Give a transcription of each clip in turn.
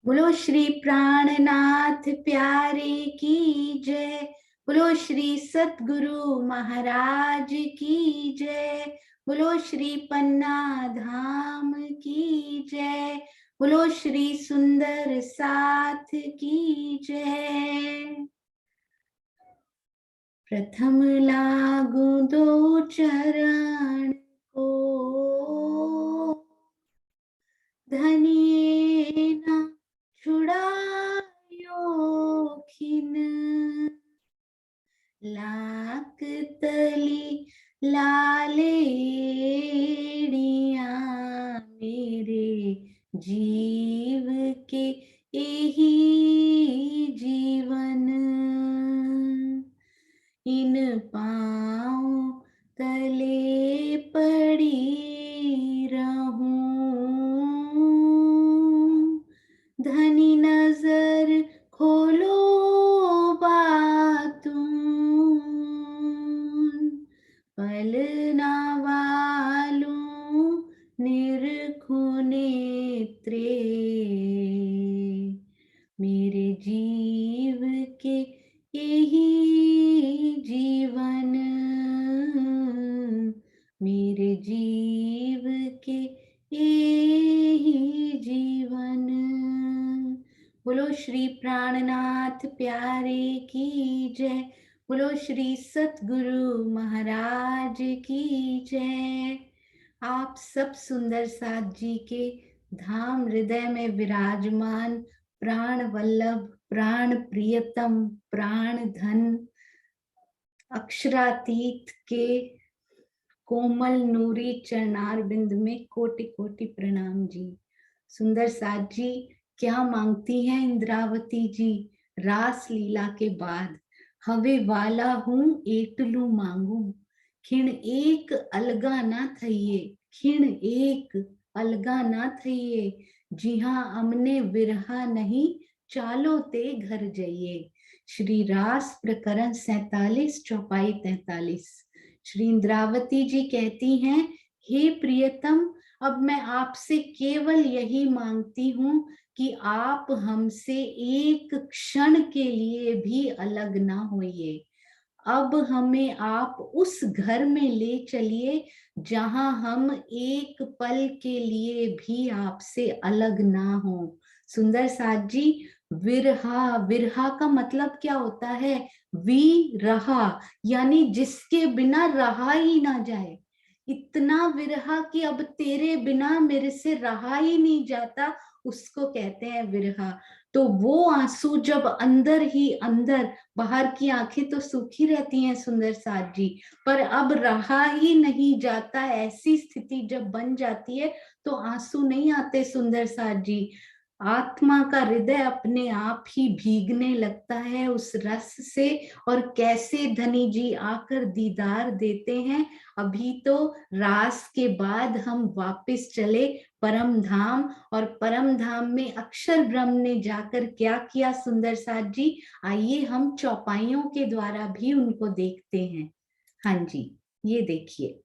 बोलो श्री प्राणनाथ प्यारे की जय। बोलो श्री सतगुरु महाराज की जय। बोलो श्री पन्ना धाम की जय। बोलो श्री सुंदर साथ की जय। प्रथम लागू दो चरण को, धनिये न छुड़ायो खिन। लाक तली लालेड़िया मेरे जीव के यही जीवन। इन पाँव तले पड़ी रहूं, धनी नजर खोलो बातूं, पलना वालूं निरखो नेत्रे, मेरे जीव के यही जीवन। मेरे जीव के यही जीवन। बोलो श्री प्राणनाथ प्यारे की जय। बोलो श्री सतगुरु महाराज की जय। आप सब सुंदर साथ जी के धाम हृदय में विराजमान प्राण वल्लभ, प्राण प्रियतम, प्राण धन, अक्षरातीत के कोमल नूरी चरणार बिंद में कोटि कोटि प्रणाम जी। सुंदर साथ जी क्या मांगती हैं इंद्रावती जी रास लीला के बाद? हवे वाला हूं एटलू मांगू, खिण एक अलगा ना थईये, खिण एक अलगा ना थईये, जी हाँ हमने विरहा नहीं चालो ते घर जाइए। श्री रास प्रकरण 47 चौपाई 43। श्री इंद्रावती जी कहती हैं, हे प्रियतम, अब मैं आपसे केवल यही मांगती हूं कि आप हमसे एक क्षण के लिए भी अलग ना होइए। अब हमें आप उस घर में ले चलिए जहां हम एक पल के लिए भी आपसे अलग ना हो। सुंदर साथ जी, विरहा, विरहा का मतलब क्या होता है? वी रहा, यानी जिसके बिना रहा ही ना जाए। इतना विरहा कि अब तेरे बिना मेरे से रहा ही नहीं जाता, उसको कहते हैं विरहा। तो वो आंसू जब अंदर ही अंदर, बाहर की आंखें तो सूखी रहती हैं सुंदर साथ जी, पर अब रहा ही नहीं जाता, ऐसी स्थिति जब बन जाती है तो आंसू नहीं आते सुंदर साथ जी। आत्मा का हृदय अपने आप ही भीगने लगता है उस रस से। और कैसे धनी जी आकर दीदार देते हैं। अभी तो रास के बाद हम वापस चले परम धाम, और परम धाम में अक्षर ब्रह्म ने जाकर क्या किया सुंदर साथ जी, आइए हम चौपाइयों के द्वारा भी उनको देखते हैं। हाँ जी, ये देखिए।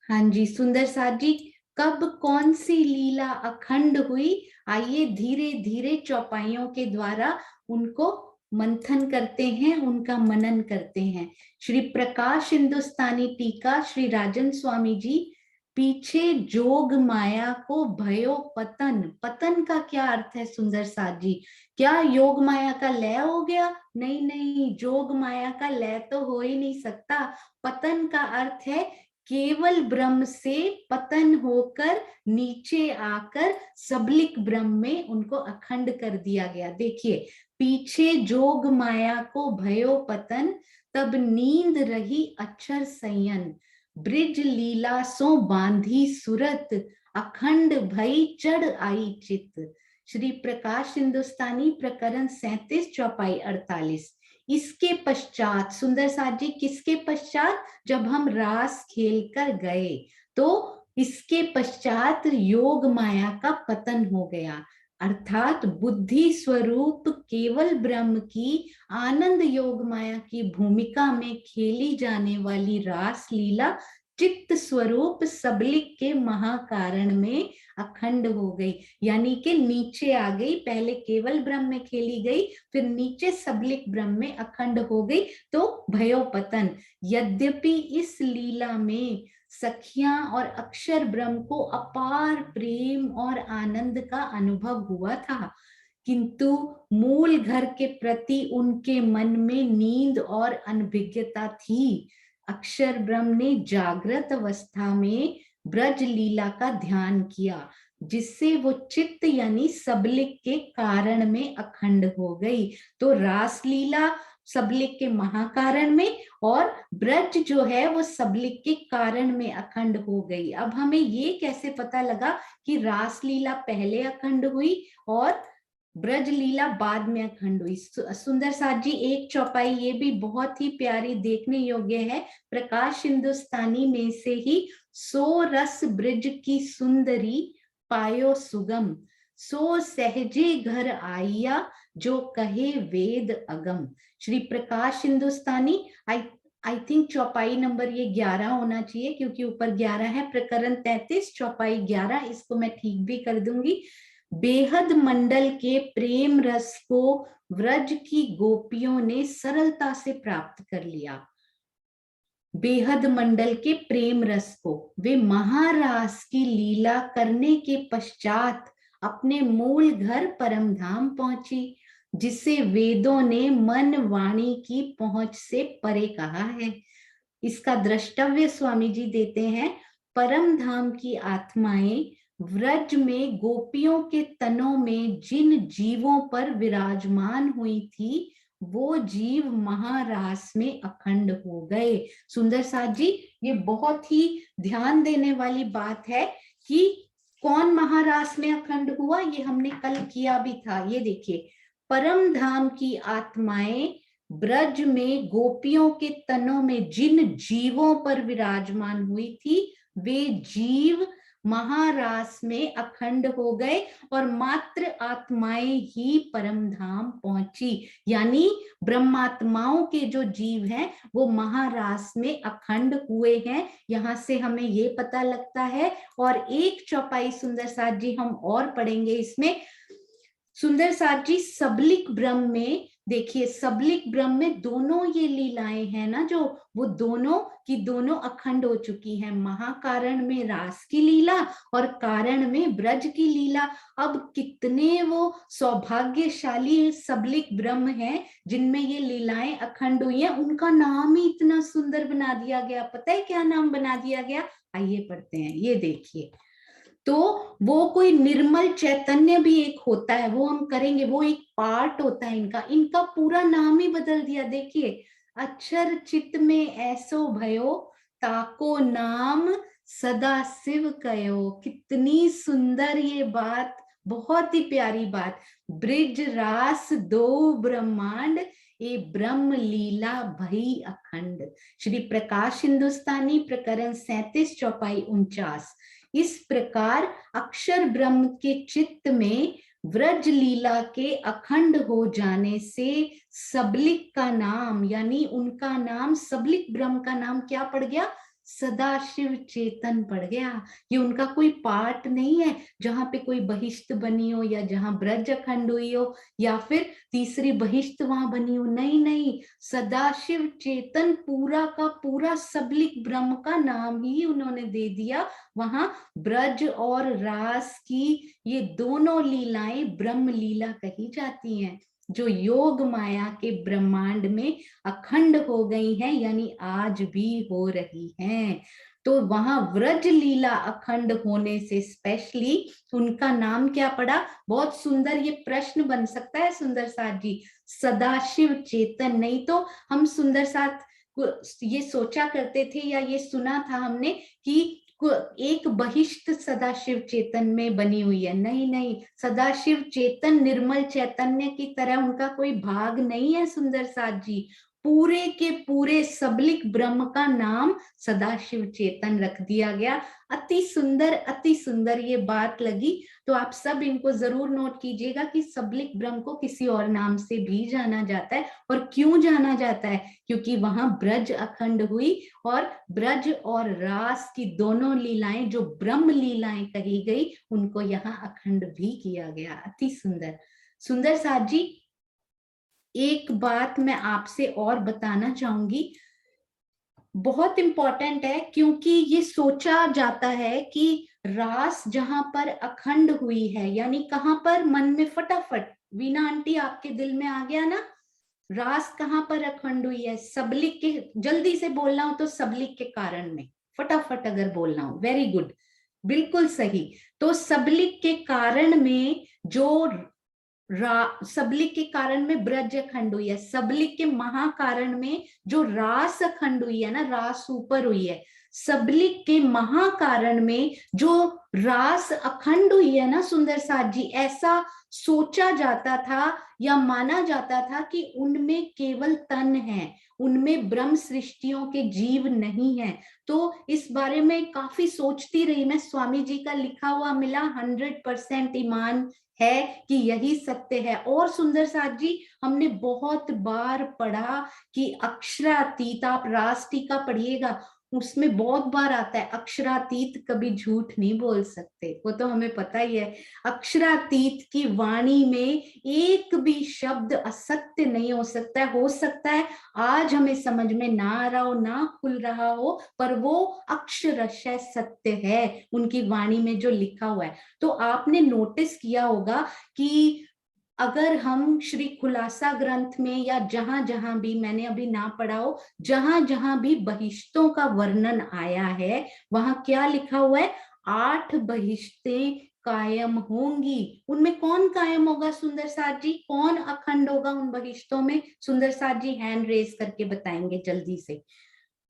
हाँ जी सुंदर साथ जी, कब कौन सी लीला अखंड हुई, आइए धीरे धीरे चौपाइयों के द्वारा उनको मंथन करते हैं, उनका मनन करते हैं। श्री प्रकाश हिंदुस्तानी टीका श्री राजन स्वामी जी, पीछे जोग माया को भयो पतन। पतन का क्या अर्थ है सुंदर साथ जी? क्या योग माया का लय हो गया? नहीं नहीं, जोग माया का लय तो हो ही नहीं सकता। पतन का अर्थ है केवल ब्रह्म से पतन होकर नीचे आकर सबलिक ब्रह्म में उनको अखंड कर दिया गया। देखिए, पीछे जोग माया को भयो पतन, तब नींद रही अक्षर संयन, ब्रिज लीला सो बांधी सुरत, अखंड भई चढ़ आई चित। श्री प्रकाश हिंदुस्तानी प्रकरण 37 चौपाई 48। इसके पश्चात सुंदर साथ जी, किसके पश्चात? जब हम रास खेल कर गए तो इसके पश्चात योग माया का पतन हो गया, अर्थात बुद्धि स्वरूप केवल ब्रह्म की आनंद योग माया की भूमिका में खेली जाने वाली रास लीला चित्त स्वरूप सबलिक के महाकारण में अखंड हो गई, यानी कि नीचे आ गई, पहले केवल ब्रह्म में खेली गई, फिर नीचे सबलिक ब्रह्म में अखंड हो गई, तो भयो पतन। यद्यपि इस लीला में सखियां और अक्षर ब्रह्म को अपार प्रेम और आनंद का अनुभव हुआ था, किंतु मूल घर के प्रति उनके मन में नींद और अनभिज्ञता थी। अक्षर ब्रह्म ने जागृत अवस्था में ब्रज लीला का ध्यान किया, जिससे वो चित्त यानी सबलिक के कारण में अखंड हो गई। तो रास लीला सबलिक के महाकारण में और ब्रज जो है वो सबलिक के कारण में अखंड हो गई। अब हमें ये कैसे पता लगा कि रास लीला पहले अखंड हुई और ब्रज लीला बाद में अखंड हुई? सुंदर साथ जी एक चौपाई ये भी बहुत ही प्यारी देखने योग्य है। प्रकाश हिंदुस्तानी में से ही सो रस ब्रज की सुंदरी पायो सुगम, सो सहजे घर आइया जो कहे वेद अगम। श्री प्रकाश हिंदुस्तानी, आई थिंक चौपाई नंबर ये 11 होना चाहिए, क्योंकि ऊपर 11 है, प्रकरण 33 चौपाई 11, इसको मैं ठीक भी कर दूंगी। बेहद मंडल के प्रेम रस को व्रज की गोपियों ने सरलता से प्राप्त कर लिया। बेहद मंडल के प्रेम रस को वे महारास की लीला करने के पश्चात अपने मूल घर परम धाम पहुंची, जिसे वेदों ने मन वाणी की पहुंच से परे कहा है। इसका द्रष्टव्य स्वामी जी देते हैं, परम धाम की आत्माएं व्रज में गोपियों के तनों में जिन जीवों पर विराजमान हुई थी, वो जीव महारास में अखंड हो गए। सुंदर साथ जी, ये बहुत ही ध्यान देने वाली बात है कि कौन महारास में अखंड हुआ, ये हमने कल किया भी था। ये देखिए, परम धाम की आत्माएं ब्रज में गोपियों के तनों में जिन जीवों पर विराजमान हुई थी, वे जीव महारास में अखंड हो गए और मात्र आत्माएं ही परम धाम पहुंची। यानी ब्रह्मात्माओं के जो जीव हैं वो महारास में अखंड हुए हैं, यहां से हमें ये पता लगता है। और एक चौपाई सुंदर साथ जी हम और पढ़ेंगे इसमें। सुंदर साथ जी सबलिक ब्रह्म में देखिए, सबलिक ब्रह्म में दोनों ये लीलाएं हैं ना, जो वो दोनों की दोनों अखंड हो चुकी हैं। महाकारण में रास की लीला और कारण में ब्रज की लीला। अब कितने वो सौभाग्यशाली सबलिक ब्रह्म हैं जिनमें ये लीलाएं अखंड हुई हैं। उनका नाम ही इतना सुंदर बना दिया गया। पता है क्या नाम बना दिया गया? आइए पढ़ते हैं। ये देखिए, तो वो कोई निर्मल चैतन्य भी एक होता है, वो हम करेंगे, वो एक पार्ट होता है इनका। इनका पूरा नाम ही बदल दिया। देखिए, अक्षर चित्त में ऐसो भयो, ताको नाम सदा शिव कयो। कितनी सुंदर ये बात, बहुत ही प्यारी बात। ब्रिज रास दो ब्रह्मांड, ये ब्रह्म लीला भई अखंड। श्री प्रकाश हिंदुस्तानी प्रकरण 37 चौपाई 49। इस प्रकार अक्षर ब्रह्म के चित्त में व्रज लीला के अखंड हो जाने से सबलिक का नाम, यानी उनका नाम, सबलिक ब्रह्म का नाम क्या पड़ गया? सदाशिव चेतन पड़ गया। ये उनका कोई पार्ट नहीं है जहां पे कोई बहिष्ठ बनी हो, या जहां ब्रज अखंड हुई हो, या फिर तीसरी बहिष्ठ वहां बनी हो। नहीं नहीं, सदाशिव चेतन पूरा का पूरा सबलिक ब्रह्म का नाम ही उन्होंने दे दिया। वहां ब्रज और रास की ये दोनों लीलाएं ब्रह्म लीला कही जाती हैं, जो योग माया के ब्रह्मांड में अखंड हो गई हैं, यानी आज भी हो रही हैं। तो वहां व्रज लीला अखंड होने से स्पेशली उनका नाम क्या पड़ा? बहुत सुंदर ये प्रश्न बन सकता है सुंदर साथ जी, सदाशिव चेतन। नहीं तो हम सुंदर साथ ये सोचा करते थे या ये सुना था हमने कि एक बहिष्ठ सदाशिव चेतन में बनी हुई है। नहीं नहीं, सदाशिव चेतन निर्मल चैतन्य की तरह उनका कोई भाग नहीं है सुंदर साथ जी। पूरे के पूरे सबलिक ब्रह्म का नाम सदाशिव चेतन रख दिया गया। अति सुंदर ये बात लगी। तो आप सब इनको जरूर नोट कीजिएगा कि सबलिक ब्रह्म को किसी और नाम से भी जाना जाता है। और क्यों जाना जाता है? क्योंकि वहां ब्रज अखंड हुई, और ब्रज और रास की दोनों लीलाएं जो ब्रह्म लीलाएं कही गई, उनको यहाँ अखंड भी किया गया। अति सुंदर। सुंदर साथ जी, एक बात मैं आपसे और बताना चाहूंगी, बहुत इंपॉर्टेंट है, क्योंकि ये सोचा जाता है कि रास जहां पर अखंड हुई है, यानी कहां पर, मन में फटाफट वीना आंटी आपके दिल में आ गया ना, रास कहां पर अखंड हुई है? सबलिक के, जल्दी से बोलना हो तो सबलिक के कारण में, फटाफट अगर बोलना हो। वेरी गुड, बिल्कुल सही। तो सबलिक के कारण में जो सबलिक के कारण में ब्रज अखंड हुई है, सबलिक के महाकारण में जो रास अखंड हुई है ना, रास ऊपर हुई है, सबलिक के महाकारण में जो रास अखंड हुई है ना सुंदर साथ जी, ऐसा सोचा जाता था या माना जाता था कि उनमें केवल तन है, उनमें ब्रह्म सृष्टियों के जीव नहीं है। तो इस बारे में काफी सोचती रही मैं, स्वामी जी का लिखा हुआ मिला, 100% ईमान है कि यही सत्य है। और सुंदर साथ जी, हमने बहुत बार पढ़ा कि अक्षरातीत, आप रास टीका पढ़िएगा, उसमें बहुत बार आता है अक्षरातीत कभी झूठ नहीं बोल सकते, वो तो हमें पता ही है। अक्षरातीत की वाणी में एक भी शब्द असत्य नहीं हो सकता है। हो सकता है आज हमें समझ में ना आ रहा हो, ना खुल रहा हो, पर वो अक्षरशः सत्य है उनकी वाणी में जो लिखा हुआ है। तो आपने नोटिस किया होगा कि अगर हम श्री खुलासा ग्रंथ में या जहां जहां भी, मैंने अभी ना पढ़ा हो, जहां जहां भी बहिष्तों का वर्णन आया है, वहां क्या लिखा हुआ है? 8 बहिष्तें कायम होंगी। उनमें कौन कायम होगा सुंदर साथ जी? कौन अखंड होगा उन बहिष्तों में? सुंदर साथ जी हैंड रेज करके बताएंगे जल्दी से।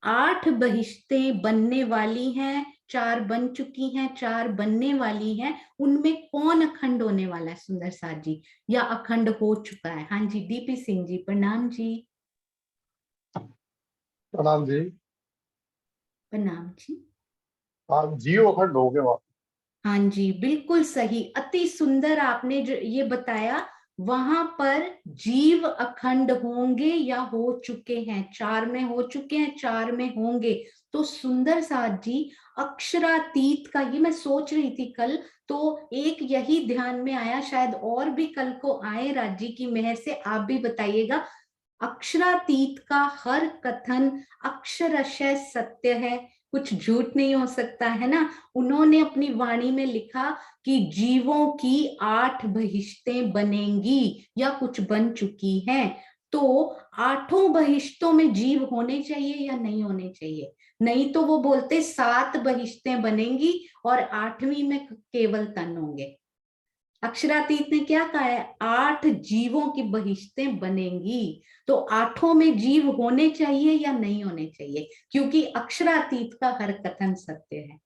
8 बहिष्तें बनने वाली हैं, 4 बन चुकी हैं, 4 बनने वाली हैं। उनमें कौन अखंड होने वाला है सुंदर साथ जी, या अखंड हो चुका है? हाँ जी, डीपी सिंह जी, प्रणाम जी। प्रणाम जी। प्रणाम जी। हाँ, जीव अखंड हो गए वहां। हाँ जी, बिल्कुल सही, अति सुंदर आपने जो ये बताया, वहां पर जीव अखंड होंगे या हो चुके हैं। 4 में हो चुके हैं, 4 में होंगे। तो सुंदर साथ जी, अक्षरातीत का ये मैं सोच रही थी कल, तो एक यही ध्यान में आया, शायद और भी कल को आए, राज्य की मेहर से आप भी बताइएगा। अक्षरातीत का हर कथन अक्षरशः सत्य है, कुछ झूठ नहीं हो सकता है ना। उन्होंने अपनी वाणी में लिखा कि जीवों की 8 बहिष्तें बनेंगी या कुछ बन चुकी हैं। तो 8 बहिष्तों में जीव होने चाहिए या नहीं होने चाहिए? नहीं तो वो बोलते 7 बहिष्तें बनेंगी और 8वीं में केवल तन होंगे। अक्षरातीत ने क्या कहा है? 8 जीवों की बहिष्तें बनेंगी। तो 8 में जीव होने चाहिए या नहीं होने चाहिए? क्योंकि अक्षरातीत का हर कथन सत्य है।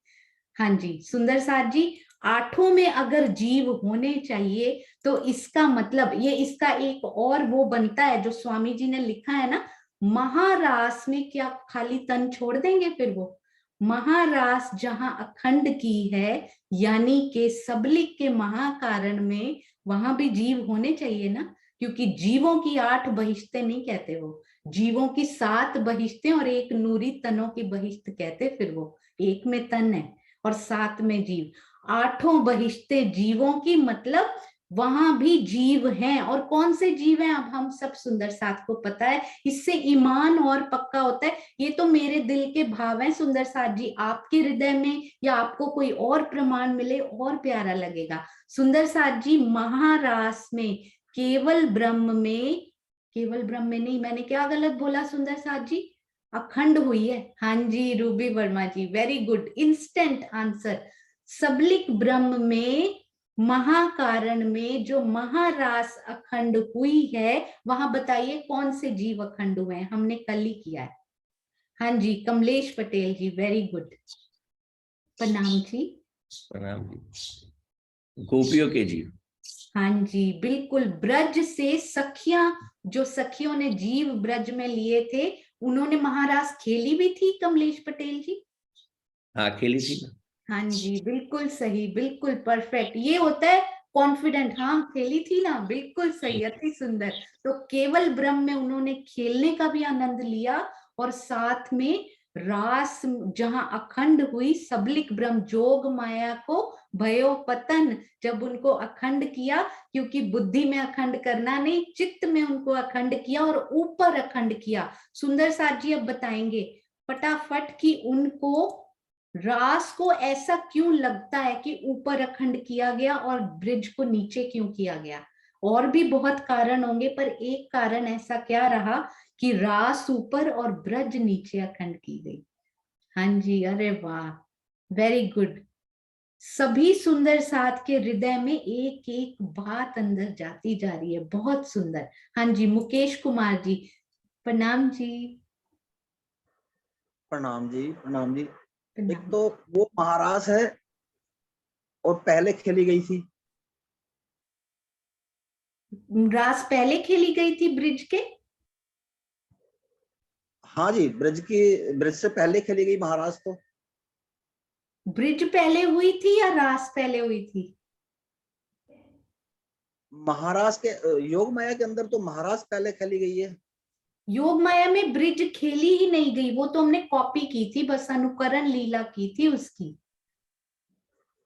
हाँ जी सुंदर साथ जी, 8 में अगर जीव होने चाहिए तो इसका मतलब, ये इसका एक और वो बनता है जो स्वामी जी ने लिखा है ना, महारास में क्या खाली तन छोड़ देंगे? फिर वो महारास जहां अखंड की है, यानी के सबलिक के महाकारण में, वहां भी जीव होने चाहिए ना, क्योंकि जीवों की 8 बहिष्तें नहीं कहते वो, जीवों की 7 बहिष्तें और एक नूरी तनों की बहिष्त कहते। फिर वो एक में तन है और 7 में जीव, 8 बहिष्तें जीवों की, मतलब वहां भी जीव हैं। और कौन से जीव हैं अब हम सब सुंदर साथ को पता है, इससे ईमान और पक्का होता है। ये तो मेरे दिल के भाव हैं सुंदर साथ जी, आपके हृदय में या आपको कोई और प्रमाण मिले और प्यारा लगेगा। सुंदर साथ जी, महारास में केवल ब्रह्म में, केवल ब्रह्म में नहीं, मैंने क्या गलत बोला सुंदर साथ जी? अखंड हुई है। हाँ जी रूबी वर्मा जी, वेरी गुड, इंस्टेंट आंसर। सबलिक ब्रह्म में महाकारण में जो महारास अखंड हुई है, वहां बताइए कौन से जीव अखंड हुए हैं? हमने कल ही किया है। हाँ जी कमलेश पटेल जी, वेरी गुड, प्रणाम जी। प्रणाम जी। गोपियों के जीव। हाँ जी बिल्कुल, ब्रज से सखियां जो सखियों ने जीव ब्रज में लिए थे, उन्होंने महारास खेली भी थी कमलेश पटेल जी? हाँ खेली थी ना। हाँ जी, बिल्कुल सही, बिल्कुल परफेक्ट। ये होता है कॉन्फिडेंट। हाँ खेली थी ना, बिल्कुल सही, अति सुंदर। तो केवल ब्रह्म में उन्होंने खेलने का भी आनंद लिया और साथ में रास जहां अखंड हुई, सबलिक ब्रह्म जोग माया को भयो पतन, जब उनको अखंड किया, क्योंकि बुद्धि में अखंड करना नहीं, चित्त में उनको अखंड किया और ऊपर अखंड किया। सुंदर साथ जी अब बताएंगे फटाफट कि उनको रास को ऐसा क्यों लगता है कि ऊपर अखंड किया गया और ब्रिज को नीचे क्यों किया गया। और भी बहुत कारण होंगे, पर एक कारण ऐसा क्या रहा कि रास ऊपर और ब्रज नीचे अखंड की गई। हाँ जी, अरे वाह, वेरी गुड। सभी सुंदर साथ के हृदय में एक एक बात अंदर जाती जा रही है, बहुत सुंदर। हाँ जी, मुकेश कुमार जी, प्रणाम जी। प्रणाम जी, प्रणाम जी। एक प्रणाम। तो वो महारास है और पहले खेली गई थी। रास पहले खेली गई थी ब्रिज के? हाँ जी, ब्रिज से पहले खेली गई महारास तो। ब्रिज पहले हुई थी या रास पहले हुई थी? महारास के योग माया के अंदर तो महारास पहले खेली गई है। योग माया में ब्रिज खेली ही नहीं गई, वो तो हमने कॉपी की थी, बस अनुकरण लीला की थी उसकी।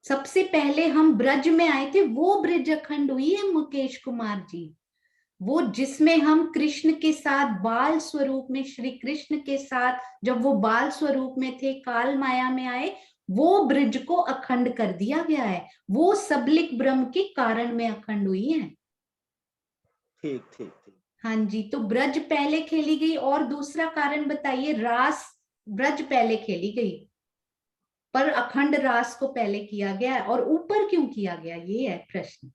सबसे पहले हम ब्रज में आए थे, वो ब्रिज अखंड हुई है मुकेश कुमार जी। वो जिसमें हम कृष्ण के साथ बाल स्वरूप में, श्री कृष्ण के साथ जब वो बाल स्वरूप में थे, काल माया में आए, वो ब्रिज को अखंड कर दिया गया है। वो सबलिक ब्रह्म के कारण में अखंड हुई है। ठीक ठीक ठीक। हाँ जी, तो ब्रज पहले खेली गई। और दूसरा कारण बताइए, रास ब्रज पहले खेली गई पर अखंड रास को पहले किया गया है, और ऊपर क्यों किया गया, ये है प्रश्न।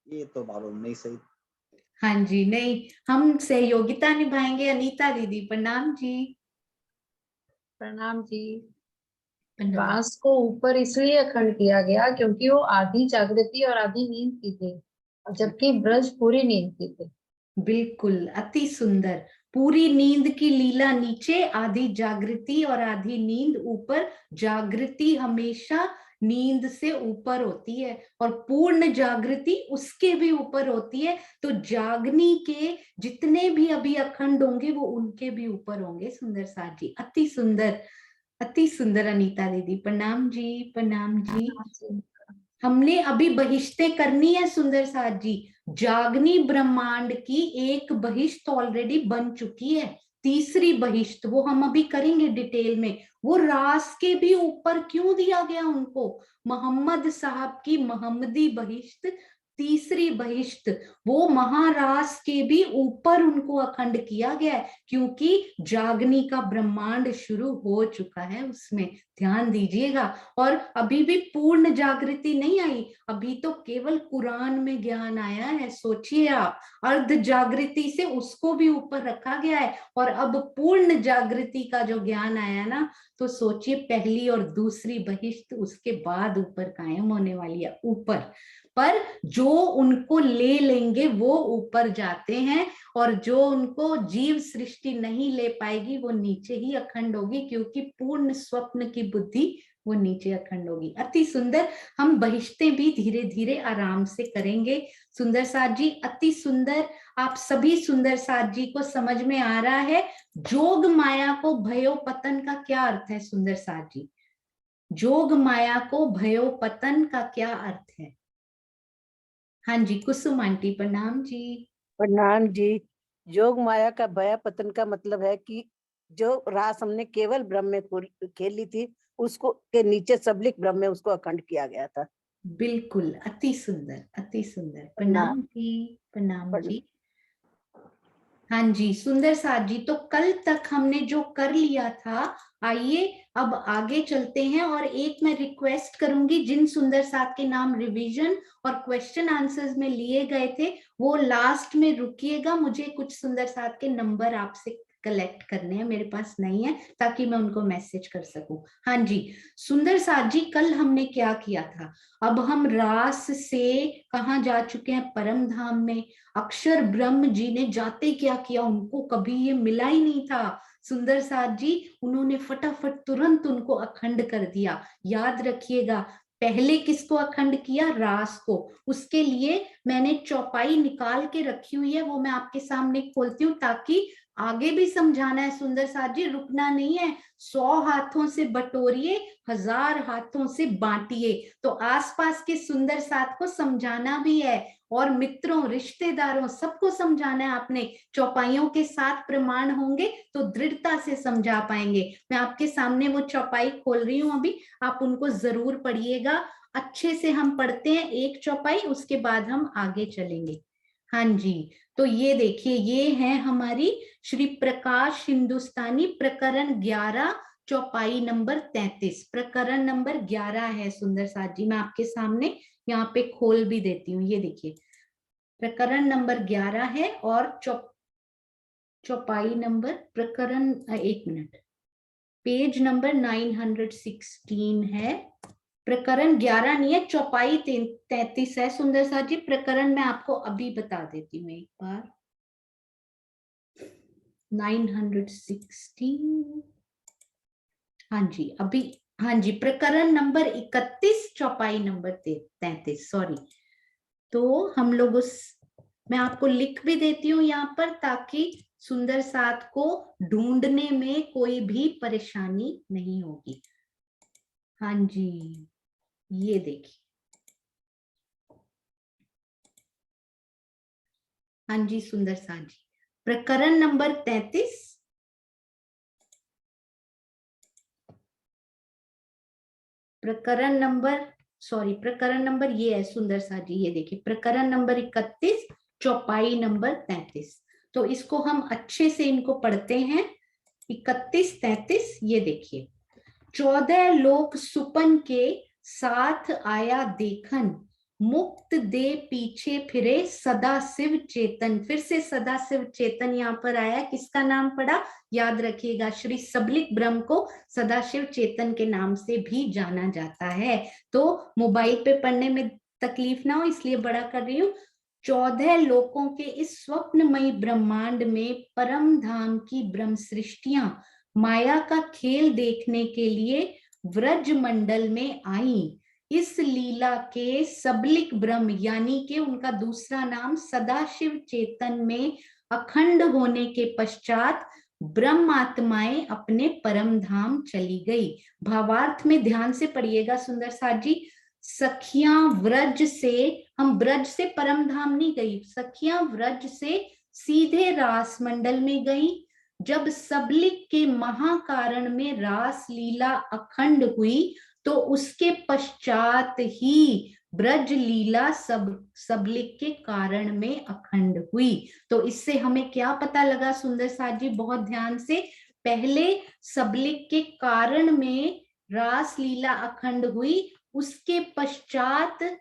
ये तो मालूम नहीं सही। हाँ जी, नहीं, हम सहयोगिता निभाएंगे। अनीता दीदी, प्रणाम जी। प्रणाम जी। प्रणाम। रास को ऊपर इसलिए अखंड किया गया क्योंकि वो आधी जागृति और आधी नींद की थी, जबकि ब्रज पूरी नींद की थी। बिल्कुल, अति सुंदर। पूरी नींद की लीला नीचे, आधी जागृति और आधी नींद ऊपर। जागृति हमेशा नींद से ऊपर होती है और पूर्ण जागृति उसके भी ऊपर होती है। तो जागनी के जितने भी अभी अखंड होंगे वो उनके भी ऊपर होंगे। सुंदर साथ जी, अति सुंदर, अति सुंदर। अनीता दीदी, प्रणाम जी, प्रणाम जी। हमने अभी बहिश्तें करनी है सुंदर साथ जी। जागनी ब्रह्मांड की एक बहिश्त ऑलरेडी बन चुकी है, तीसरी बहिश्त, वो हम अभी करेंगे डिटेल में। वो रास के भी ऊपर क्यों दिया गया उनको? मोहम्मद साहब की मोहम्मदी बहिश्त, तीसरी बहिश्त, वो महारास के भी ऊपर उनको अखंड किया गया है, क्योंकि जागनी का ब्रह्मांड शुरू हो चुका है उसमें। ध्यान दीजिएगा। और अभी भी पूर्ण जागृति नहीं आई, अभी तो केवल कुरान में ज्ञान आया है। सोचिए आप, अर्ध जागृति से उसको भी ऊपर रखा गया है, और अब पूर्ण जागृति का जो ज्ञान आया ना, तो सोचिए पहली और दूसरी बहिश्त उसके बाद ऊपर कायम होने वाली है, ऊपर। पर जो उनको ले लेंगे वो ऊपर जाते हैं, और जो उनको जीव सृष्टि नहीं ले पाएगी वो नीचे ही अखंड होगी, क्योंकि पूर्ण स्वप्न की बुद्धि वो नीचे अखंड होगी। अति सुंदर। हम बहिश्तें भी धीरे धीरे आराम से करेंगे। सुंदर साथ जी, अति सुंदर। आप सभी सुंदर साथ जी को समझ में आ रहा है जोग माया को भयो पतन का क्या अर्थ है? सुंदर साथ जी, जोग माया को भयो पतन का क्या अर्थ है? हाँ जी, कुसुम आंटी, प्रणाम जी। प्रणाम जी। योग माया का भया पतन का मतलब है कि जो रास हमने केवल ब्रह्म में खेली थी, उसको के नीचे सबलिक ब्रह्म में उसको अखंड किया गया था। बिल्कुल, अति सुंदर, अति सुंदर। प्रणाम। प्रणाम जी, प्रणाम जी। हाँ जी, सुंदर साथ जी, तो कल तक हमने जो कर लिया था, आइए अब आगे चलते हैं। और एक मैं रिक्वेस्ट करूंगी, जिन सुंदर साथ के नाम रिवीजन और क्वेश्चन आंसर्स में लिए गए थे, वो लास्ट में रुकिएगा, मुझे कुछ सुंदर साथ के नंबर आपसे कलेक्ट करने हैं, मेरे पास नहीं है, ताकि मैं उनको मैसेज कर सकूं। हाँ जी, सुंदर साथ जी, कल हमने क्या किया था? अब हम रास से कहाँ जा चुके हैं? परम धाम में। अक्षर ब्रह्म जी ने जाते क्या किया, उनको कभी ये मिला ही नहीं था। सुंदर साथ जी, उन्होंने फटाफट तुरंत उनको अखंड कर दिया। याद रखिएगा, पहले किसको अखंड किया? रास को। उसके लिए मैंने चौपाई निकाल के रखी हुई है, वो मैं आपके सामने खोलती हूँ, ताकि आगे भी समझाना है सुंदर साथ जी, रुकना नहीं है। 100 हाथों से बटोरिए, 1000 हाथों से बांटिए। तो आसपास के सुंदर साथ को समझाना भी है, और मित्रों, रिश्तेदारों, सबको समझाना है आपने। चौपाइयों के साथ प्रमाण होंगे तो दृढ़ता से समझा पाएंगे। मैं आपके सामने वो चौपाई खोल रही हूँ अभी, आप उनको जरूर पढ़िएगा। अच्छे से हम पढ़ते हैं एक चौपाई, उसके बाद हम आगे चलेंगे। हाँ जी, तो ये देखिए, ये है हमारी श्री प्रकाश हिंदुस्तानी प्रकरण 11, चौपाई नंबर 33। प्रकरण नंबर 11 है सुंदर साथ जी, मैं आपके सामने यहाँ पे खोल भी देती हूँ। ये देखिए, प्रकरण नंबर 11 है, और चौपाई नंबर, प्रकरण, एक मिनट, पेज नंबर 916 है। प्रकरण 11 नहीं है, चौपाई 33 है सुंदर साथ जी। प्रकरण मैं आपको अभी बता देती हूँ एक बार। 916, हाँ जी, अभी, हाँ जी, प्रकरण नंबर 31, चौपाई नंबर 33, सॉरी। तो हम लोग मैं आपको लिख भी देती हूँ यहाँ पर, ताकि सुंदर साथ को ढूंढने में कोई भी परेशानी नहीं होगी। हाँ जी, ये देखिए, हाँ जी सुंदर साथ जी, प्रकरण नंबर 33, प्रकरण नंबर, सॉरी, प्रकरण नंबर ये है सुंदर साथ जी, ये देखिए, प्रकरण नंबर 31, चौपाई नंबर 33। तो इसको हम अच्छे से इनको पढ़ते हैं। 31, 33, ये देखिए, 14 लोक सुपन के साथ आया देखन, मुक्त दे पीछे फिरे सदा शिव चेतन। फिर से सदा शिव चेतन यहाँ पर आया, किसका नाम पड़ा? याद रखिएगा, श्री सबलिक ब्रह्म को सदाशिव चेतन के नाम से भी जाना जाता है। तो मोबाइल पे पढ़ने में तकलीफ ना हो, इसलिए बड़ा कर रही हूँ। 14 लोकों के इस स्वप्नमयी ब्रह्मांड में परम धाम की ब्रह्म सृष्टियां माया का खेल देखने के लिए व्रज मंडल में आई। इस लीला के सबलिक ब्रह्म, यानी कि उनका दूसरा नाम सदाशिव चेतन में अखंड होने के पश्चात ब्रह्म आत्माएं अपने परम धाम चली गई। भावार्थ में ध्यान से पढ़िएगा सुंदर साथ जी। सखियां व्रज से, हम ब्रज से परम धाम नहीं गई, सखियां व्रज से सीधे रास मंडल में गई। जब सबलिक के महाकारण में रास लीला अखंड हुई, तो उसके पश्चात ही ब्रज लीला सबलिक के कारण में अखंड हुई। तो इससे हमें क्या पता लगा सुंदर साथ जी, बहुत ध्यान से, पहले सबलिक के कारण में रास लीला अखंड हुई, उसके पश्चात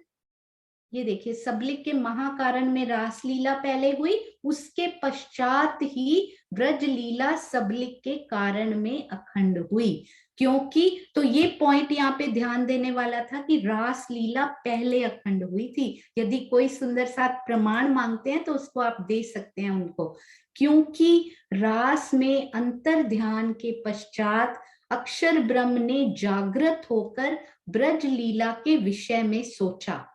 ये देखिए, सबलिक के महाकारण में रासलीला पहले हुई, उसके पश्चात ही ब्रज लीला सबलिक के कारण में अखंड हुई। क्योंकि, तो ये पॉइंट यहाँ पे ध्यान देने वाला था कि रासलीला पहले अखंड हुई थी। यदि कोई सुंदर साथ प्रमाण मांगते हैं तो उसको आप दे सकते हैं उनको। क्योंकि रास में अंतर ध्यान के पश्चात अक्षर ब्रह्म ने जागृत होकर ब्रज लीला के विषय में सोचा।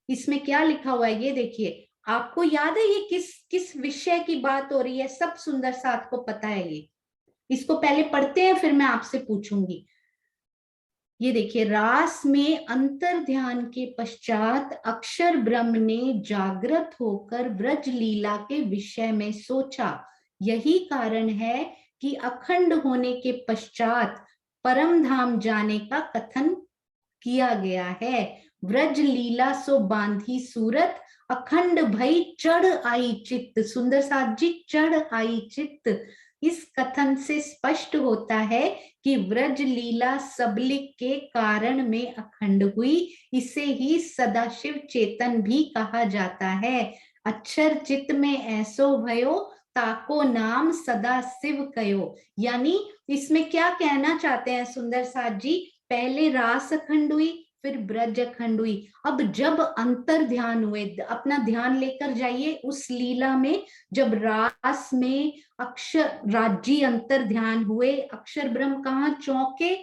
इसमें क्या लिखा हुआ है ये देखिए, आपको याद है ये किस विषय की बात हो रही है? सब सुंदर साथ को पता है ये। इसको पहले पढ़ते हैं, फिर मैं आपसे पूछूंगी। ये देखिए, रास में अंतर ध्यान के पश्चात अक्षर ब्रह्म ने जागृत होकर ब्रज लीला के विषय में सोचा। यही कारण है कि अखंड होने के पश्चात परम धाम जाने का कथन किया गया है। व्रज लीला सो बांधी सूरत, अखंड भई चढ़ आई चित्त। सुंदर साथ जी, चढ़ आई चित्त, इस कथन से स्पष्ट होता है कि व्रज लीला सबलिक के कारण में अखंड हुई। इसे ही सदाशिव चेतन भी कहा जाता है। अक्षर चित्त में ऐसो भयो, ताको नाम सदा शिव कयो। यानी इसमें क्या कहना चाहते हैं सुंदर साथ जी, पहले रास अखंड हुई, फिर ब्रज अखंड हुई। अब जब अंतर ध्यान हुए, अपना ध्यान लेकर जाइए उस लीला में, जब रास में अक्षर राज्य अंतर ध्यान हुए, अक्षर ब्रह्म कहाँ चौंके,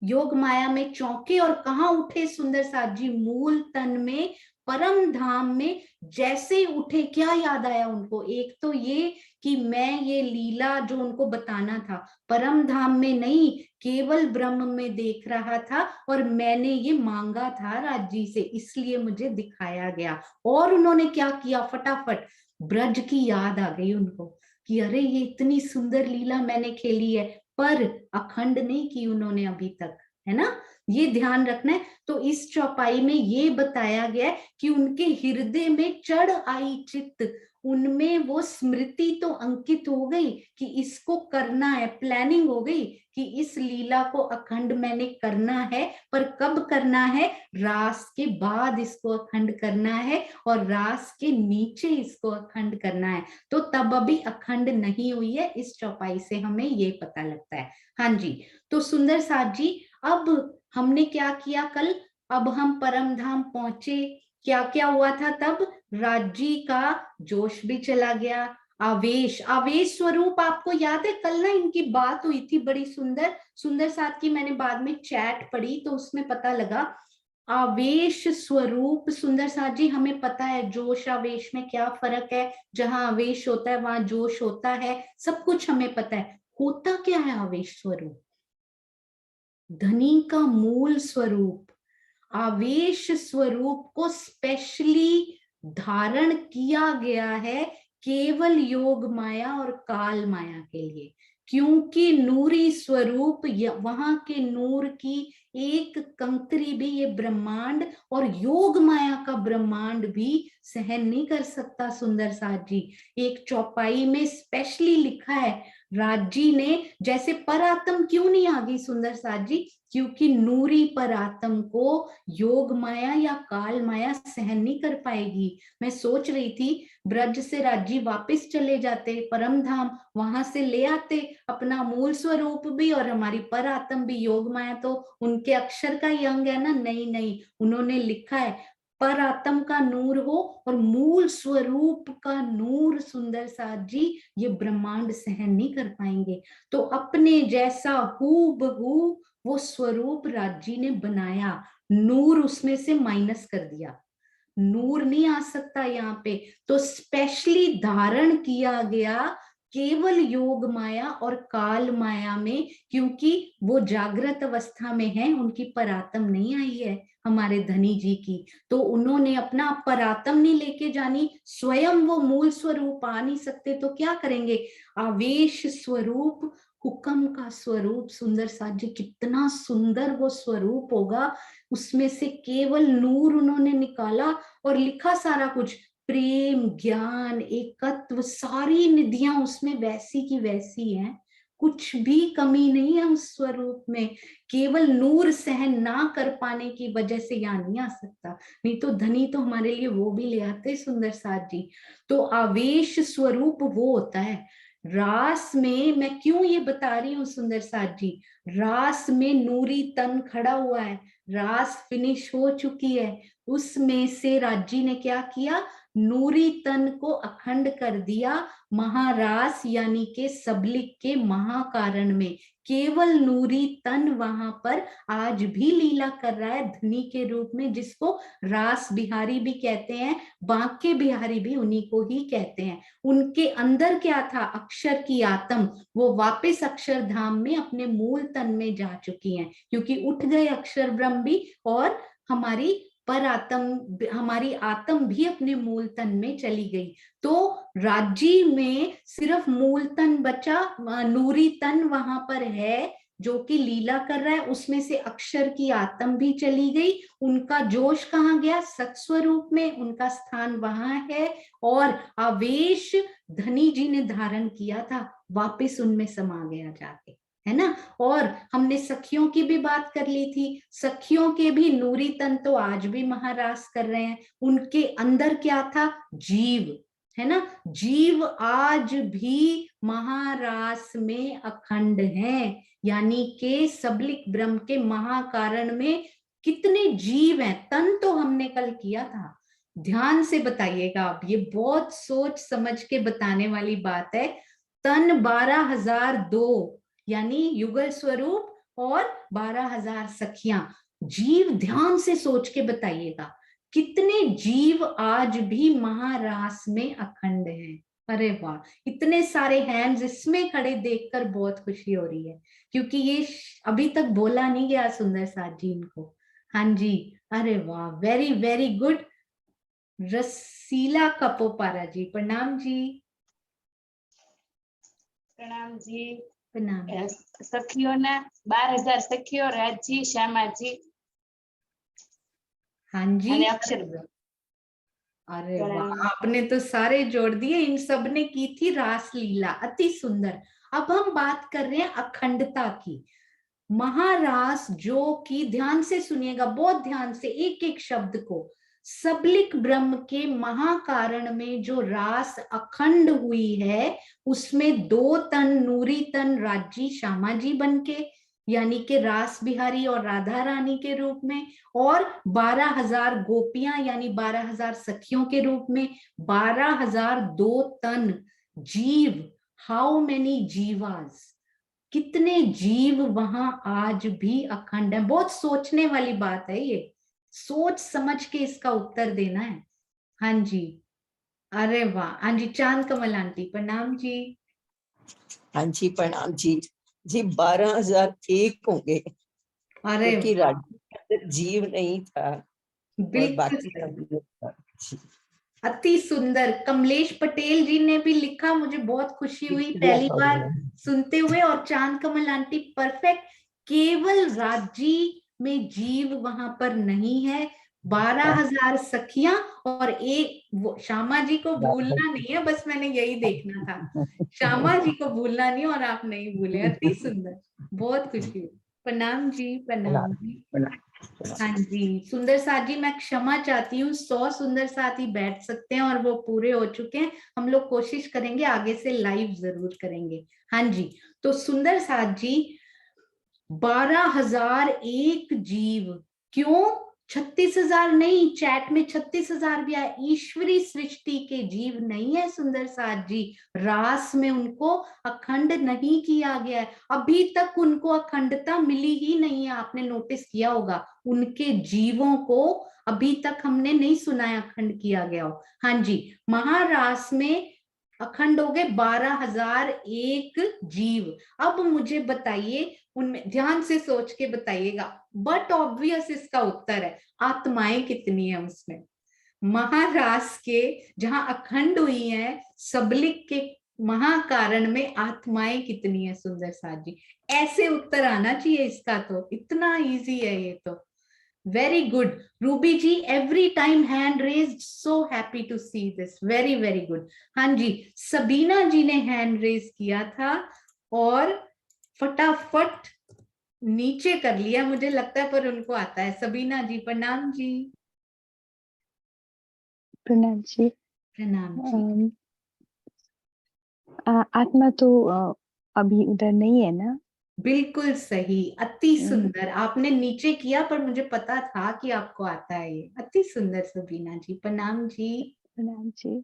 योग माया में चौंके, और कहाँ उठे सुंदर साथ जी, मूल तन में, परम धाम में। जैसे ही उठे क्या याद आया उनको, एक तो ये कि मैं ये लीला जो उनको बताना था परम धाम में नहीं, केवल ब्रह्म में देख रहा था, और मैंने ये मांगा था राज्य से, इसलिए मुझे दिखाया गया। और उन्होंने क्या किया, फटाफट ब्रज की याद आ गई उनको कि अरे ये इतनी सुंदर लीला मैंने खेली है, पर अखंड नहीं की उन्होंने अभी तक, है ना, ये ध्यान रखना है। तो इस चौपाई में ये बताया गया है कि उनके हृदय में चढ़ आई चित्त, उनमें वो स्मृति तो अंकित हो गई कि इसको करना है, प्लानिंग हो गई कि इस लीला को अखंड मैंने करना है, पर कब करना है, रास के बाद इसको अखंड करना है, और रास के नीचे इसको अखंड करना है। तो तब अभी अखंड नहीं हुई है, इस चौपाई से हमें ये पता लगता है। हाँ जी, तो सुंदर साथ जी, अब हमने क्या किया कल, अब हम परम धाम पहुंचे, क्या क्या हुआ था तब, राज्य का जोश भी चला गया, आवेश, आवेश स्वरूप आपको याद है, कल ना इनकी बात हुई थी बड़ी सुंदर, सुंदर साथ की मैंने बाद में चैट पढ़ी तो उसमें पता लगा, आवेश स्वरूप सुंदर साथ जी, हमें पता है जोश आवेश में क्या फर्क है, जहां आवेश होता है वहां जोश होता है, सब कुछ हमें पता है। होता क्या है आवेश स्वरूप, धनी का मूल स्वरूप, आवेश स्वरूप को स्पेशली धारण किया गया है केवल योग माया और काल माया के लिए, क्योंकि नूरी स्वरूप वहां के नूर की एक कंकरी भी ये ब्रह्मांड और योग माया का ब्रह्मांड भी सहन नहीं कर सकता। सुंदर साथ जी, एक चौपाई में स्पेशली लिखा है, राज्य ने, जैसे परात्म क्यों नहीं आ गई सुंदर साथ जी, क्योंकि नूरी परात्म को योग माया या काल माया सहन नहीं कर पाएगी। मैं सोच रही थी ब्रज से राज्य वापस चले जाते परम धाम, वहां से ले आते अपना मूल स्वरूप भी और हमारी परात्म भी, योग माया तो उनके अक्षर का ही अंग है ना, नहीं नहीं, उन्होंने लिखा है परात्म का नूर हो और मूल स्वरूप का नूर सुंदर साथ जी ये ब्रह्मांड सहन नहीं कर पाएंगे। तो अपने जैसा हूबहू वो स्वरूप राज्य ने बनाया, नूर उसमें से माइनस कर दिया, नूर नहीं आ सकता यहाँ पे, तो स्पेशली धारण किया गया केवल योग माया और काल माया में, क्योंकि वो जागृत अवस्था में है, उनकी परात्म नहीं आई है हमारे धनी जी की, तो उन्होंने अपना परात्म नहीं लेके जानी, स्वयं वो मूल स्वरूप आ नहीं सकते, तो क्या करेंगे, आवेश स्वरूप, हुक्म का स्वरूप। सुंदर साथ जी, कितना सुंदर वो स्वरूप होगा, उसमें से केवल नूर उन्होंने निकाला और लिखा सारा कुछ, प्रेम ज्ञान एकत्व, सारी निधियां उसमें वैसी की वैसी हैं, कुछ भी कमी नहीं है उस स्वरूप में, केवल नूर सहन ना कर पाने की वजह से यहाँ नहीं आ सकता, नहीं तो धनी तो हमारे लिए वो भी ले आते सुंदर साथ जी। तो आवेश स्वरूप वो होता है रास में, मैं क्यों ये बता रही हूँ सुंदर साथ जी, रास में नूरी तन खड़ा हुआ है, रास फिनिश हो चुकी है, उसमें से राज्य ने क्या किया, नूरी तन को अखंड कर दिया, महारास यानी के सबलिक के महाकारण में, केवल नूरी तन वहां पर आज भी लीला कर रहा है धनी के रूप में, जिसको रास बिहारी भी कहते हैं, बांके बिहारी भी उन्हीं को ही कहते हैं। उनके अंदर क्या था, अक्षर की आत्म, वो वापस अक्षर धाम में अपने मूल तन में जा चुकी हैं, क्योंकि उठ गए अक्षर ब्रह्म भी, और हमारी पर आत्म, हमारी आत्म भी अपने मूल तन में चली गई। तो राज्य में सिर्फ मूल तन बचा, नूरी तन वहां पर है जो कि लीला कर रहा है, उसमें से अक्षर की आत्म भी चली गई, उनका जोश कहाँ गया, सत्स्वरूप में, उनका स्थान वहां है, और आवेश धनी जी ने धारण किया था वापिस उनमें समा गया जाके, है ना। और हमने सखियों की भी बात कर ली थी, सखियों के भी नूरी तन तो आज भी महारास कर रहे हैं, उनके अंदर क्या था, जीव, है ना। जीव आज भी महारास में अखंड है, यानी के सबलिक ब्रह्म के महाकारण में कितने जीव हैं। तन तो हमने कल किया था, ध्यान से बताइएगा आप, ये बहुत सोच समझ के बताने वाली बात है। तन 12,002 यानी युगल स्वरूप और 12,000 सखियां। जीव ध्यान से सोच के बताइएगा कितने जीव आज भी महारास में अखंड हैं। अरे वाह, इतने सारे हैंड्स इसमें खड़े देखकर बहुत खुशी हो रही है, क्योंकि ये अभी तक बोला नहीं गया सुंदर साथ जी इनको। हाँ जी, अरे वाह, वेरी वेरी गुड। रसीला कपोपारा जी, प्रणाम जी। प्रणाम जी। प्रणाम। सखियों ने 12,000 सखियों, राजी, श्यामा जी, हाँ जी, અને અક્ષર બ્રહ્મ। अरे वाह, आपने तो सारे जोड़ दिए। इन सब ने की थी रास लीला, अति सुंदर। अब हम बात कर रहे हैं अखंडता की। महारास जो कि, ध्यान से सुनिएगा, बहुत ध्यान से एक एक शब्द को, सबलिक ब्रह्म के महाकारण में जो रास अखंड हुई है, उसमें 2 तन नूरी तन राजी श्यामा जी बनके, यानी कि रास बिहारी और राधा रानी के रूप में, और 12,000 गोपियां यानी 12,000 सखियों के रूप में, 12,002 तन जीव। हाउ मेनी जीवास, कितने जीव वहां आज भी अखंड है। बहुत सोचने वाली बात है ये, सोच समझ के इसका उत्तर देना है। हाँ जी, अरे वाह। हाँ जी, चांद कमल आंटी, प्रणाम जी। हाँ जी, प्रणाम जी। जी 12,001 होंगे, अरे क्योंकि वाह, राज्य के अंदर जीव नहीं था और बिल्कुल बाकी सही, सब लोग था। जी, अति सुंदर। कमलेश पटेल जी ने भी लिखा, मुझे बहुत खुशी हुई शुक्रिया पहली बार सुनते हुए। और चांद कमल आंटी परफेक्ट, केवल राज्य में जीव वहां पर नहीं है, 12,000 सखियां और एक श्यामा जी को भूलना नहीं है, बस मैंने यही देखना था, श्यामा जी को भूलना नहीं और आप नहीं भूले। अति सुंदर, बहुत खुशी हुई। प्रणाम जी, प्रणाम जी। हाँ जी, सुंदर साथ जी, मैं क्षमा चाहती हूँ, 100 सुंदर साथी बैठ सकते हैं और वो पूरे हो चुके हैं। हम लोग कोशिश करेंगे आगे से लाइव जरूर करेंगे। हाँ जी, तो सुंदर साथ जी, 12,001 जीव, क्यों 36,000 नहीं, चैट में 36,000 भी आया। ईश्वरी सृष्टि के जीव नहीं है सुंदर साथ जी, रास में उनको अखंड नहीं किया गया है, अभी तक उनको अखंडता मिली ही नहीं है। आपने नोटिस किया होगा, उनके जीवों को अभी तक हमने नहीं सुना है अखंड किया गया हो। हाँ जी, महारास में अखंड हो गए 12,001 जीव। अब मुझे बताइए, उनमें ध्यान से सोच के बताइएगा, बट ऑब्वियस इसका उत्तर है, आत्माएं कितनी है उसमें। महारास के जहां अखंड हुई है, सबलिक के महाकारण में आत्माएं कितनी है सुंदर साथ जी। ऐसे उत्तर आना चाहिए इसका, तो इतना इजी है ये तो। Very good Ruby ji, every time hand raised, so happy to see this, very very good. हाँ जी, सबीना जी ने हैंड रेज किया था और फटाफट नीचे कर लिया मुझे लगता है, पर उनको आता है। सबीना जी, प्रणाम जी। प्रणाम जी। प्रणाम जी। आत्मा तो अभी उधर नहीं है ना? बिल्कुल सही, अति सुंदर। आपने नीचे किया पर मुझे पता था कि आपको आता है ये, अति सुंदर सबीना जी। प्रणाम जी। प्रणाम जी।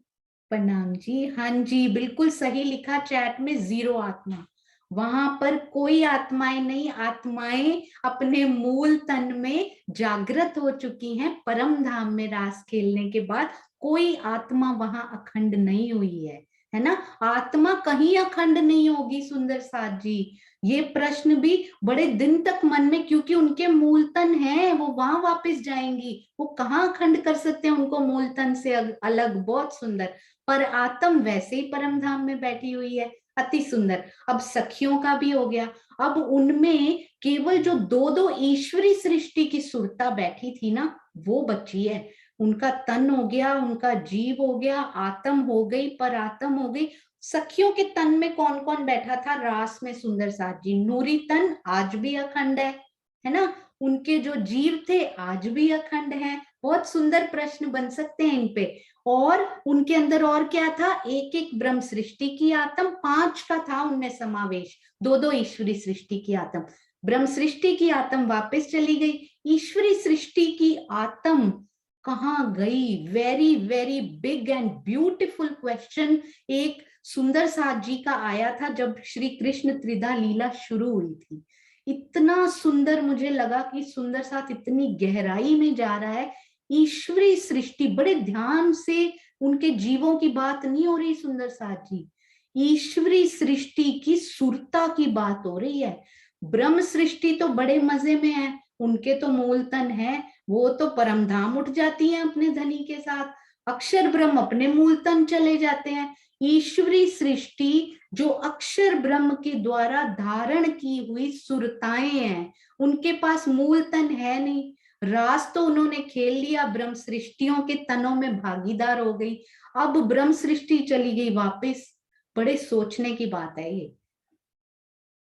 प्रणाम जी। हाँ जी, बिल्कुल सही लिखा चैट में, 0 आत्मा, वहां पर कोई आत्माएं नहीं। आत्माएं अपने मूल तन में जागृत हो चुकी हैं, परम धाम में रास खेलने के बाद। कोई आत्मा वहां अखंड नहीं हुई है ना। आत्मा कहीं अखंड नहीं होगी सुंदर साथ जी, ये प्रश्न भी बड़े दिन तक मन में, क्योंकि उनके मूल तन है, वो वहां वापस जाएंगी, वो कहाँ अखंड कर सकते हैं उनको मूल तन से अलग। बहुत सुंदर। पर आत्म वैसे ही परम धाम में बैठी हुई है, अति सुंदर। अब सखियों का भी हो गया। अब उनमें केवल जो 2-2 ईश्वरी सृष्टि की सुरता बैठी थी ना, वो बची है। उनका तन हो गया, उनका जीव हो गया, आत्म हो गई, पर आत्म हो गई। सखियों के तन में कौन कौन बैठा था रास में सुंदर साथ जी? नूरी तन आज भी अखंड है ना। उनके जो जीव थे आज भी अखंड हैं। बहुत सुंदर प्रश्न बन सकते हैं इन पे। और उनके अंदर और क्या था, एक एक ब्रह्म सृष्टि की आत्म, 5 का था उनमें समावेश, 2-2 ईश्वरी सृष्टि की आत्म। ब्रह्म सृष्टि की आत्म वापस चली गई, ईश्वरी सृष्टि की आत्म कहाँ गई? Very very big and beautiful question एक सुंदर साथ जी का आया था जब श्री कृष्ण त्रिधा लीला शुरू हुई थी। इतना सुंदर मुझे लगा कि सुंदर साथ इतनी गहराई में जा रहा है। ईश्वरी सृष्टि, बड़े ध्यान से उनके जीवों की बात नहीं हो रही सुंदर साथ जी, ईश्वरी सृष्टि की सुरता की बात हो रही है। ब्रह्म सृष्टि तो बड़े मजे में है, उनके तो मूल तन है, वो तो परम धाम उठ जाती हैं अपने धनी के साथ, अक्षर ब्रह्म अपने मूल तन चले जाते हैं। ईश्वरी सृष्टि जो अक्षर ब्रह्म के द्वारा धारण की हुई सुरताएं हैं, उनके पास मूल तन है नहीं। रास तो उन्होंने खेल लिया, ब्रह्म सृष्टियों के तनों में भागीदार हो गई, अब ब्रह्म सृष्टि चली गई वापस। बड़े सोचने की बात है ये,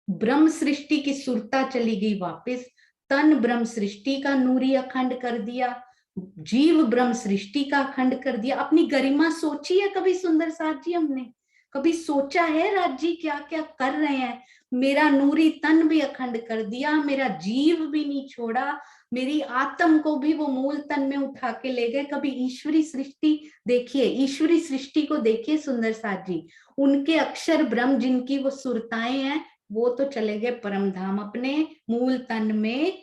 ब्रह्म सृष्टि की सुरता चली गई वापस, तन ब्रह्म सृष्टि का नूरी अखंड कर दिया, जीव ब्रह्म सृष्टि का अखंड कर दिया। अपनी गरिमा सोची है कभी सुंदर साथ जी? हमने कभी सोचा है राज जी क्या क्या कर रहे हैं? मेरा नूरी तन भी अखंड कर दिया, मेरा जीव भी नहीं छोड़ा, मेरी आत्म को भी वो मूल तन में उठा के ले गए। कभी ईश्वरी सृष्टि देखिए, ईश्वरी सृष्टि को देखिए सुंदर साथ जी, उनके अक्षर ब्रह्म जिनकी वो सुरताएं हैं, वो तो चले गए परम धाम, अपने मूल तन में